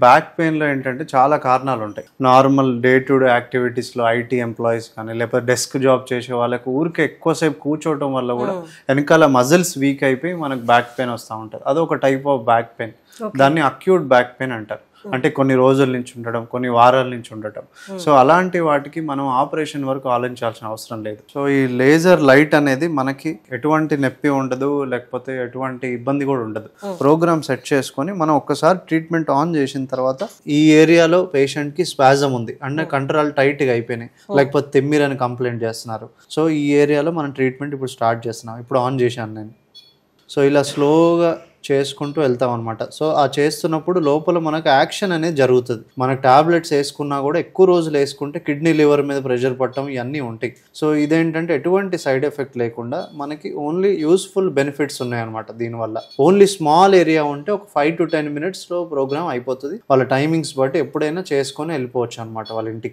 Back పెయిన్లో ఏంటంటే చాలా కారణాలు ఉంటాయి. నార్మల్ డే టు డే యాక్టివిటీస్లో ఐటీ ఎంప్లాయీస్ కానీ లేకపోతే డెస్క్ జాబ్ చేసే వాళ్ళకి ఊరికే ఎక్కువసేపు కూర్చోవడం వల్ల కూడా వెనకాల మజిల్స్ వీక్ అయిపోయి మనకు బ్యాక్ పెయిన్ వస్తూ ఉంటుంది. అదొక టైప్ ఆఫ్ బ్యాక్ పెయిన్. దాన్ని అక్యూట్ బ్యాక్ పెయిన్ అంటారు. అంటే కొన్ని రోజుల నుంచి ఉండటం, కొన్ని వారాల నుంచి ఉండటం. సో అలాంటి వాటికి మనం ఆపరేషన్ వరకు ఆలోచించాల్సిన అవసరం లేదు. సో ఈ లేజర్ లైట్ అనేది మనకి ఎటువంటి నొప్పి ఉండదు, లేకపోతే ఎటువంటి ఇబ్బంది కూడా ఉండదు. ప్రోగ్రామ్ సెట్ చేసుకొని మనం ఒక్కసారి ట్రీట్మెంట్ ఆన్ చేసిన తర్వాత ఈ ఏరియాలో పేషెంట్ కి స్పాజం ఉంది అంటే కంట్రోల్ టైట్ గా అయిపోయినాయి, లేకపోతే తిమ్మిరని కంప్లైంట్ చేస్తున్నారు. సో ఈ ఏరియాలో మనం ట్రీట్మెంట్ ఇప్పుడు స్టార్ట్ చేస్తున్నాం. ఇప్పుడు ఆన్ చేశాను నేను. సో ఇలా స్లోగా చేసుకుంటూ వెళ్తాం అనమాట. సో ఆ చేస్తున్నప్పుడు లోపల మనకు యాక్షన్ అనేది జరుగుతుంది. మనకు టాబ్లెట్స్ వేసుకున్నా కూడా ఎక్కువ రోజులు వేసుకుంటే కిడ్నీ లివర్ మీద ప్రెషర్ పడటం ఇవన్నీ ఉంటాయి. సో ఇదేంటంటే ఎటువంటి సైడ్ ఎఫెక్ట్ లేకుండా మనకి ఓన్లీ యూస్ఫుల్ బెనిఫిట్స్ ఉన్నాయన్నమాట దీనివల్ల. ఓన్లీ స్మాల్ ఏరియా ఉంటే ఒక 5 to 10 minutes ప్రోగ్రామ్ అయిపోతుంది. వాళ్ళ టైమింగ్స్ బట్టి ఎప్పుడైనా చేసుకొని వెళ్ళిపోవచ్చు అనమాట వాళ్ళ ఇంటికి.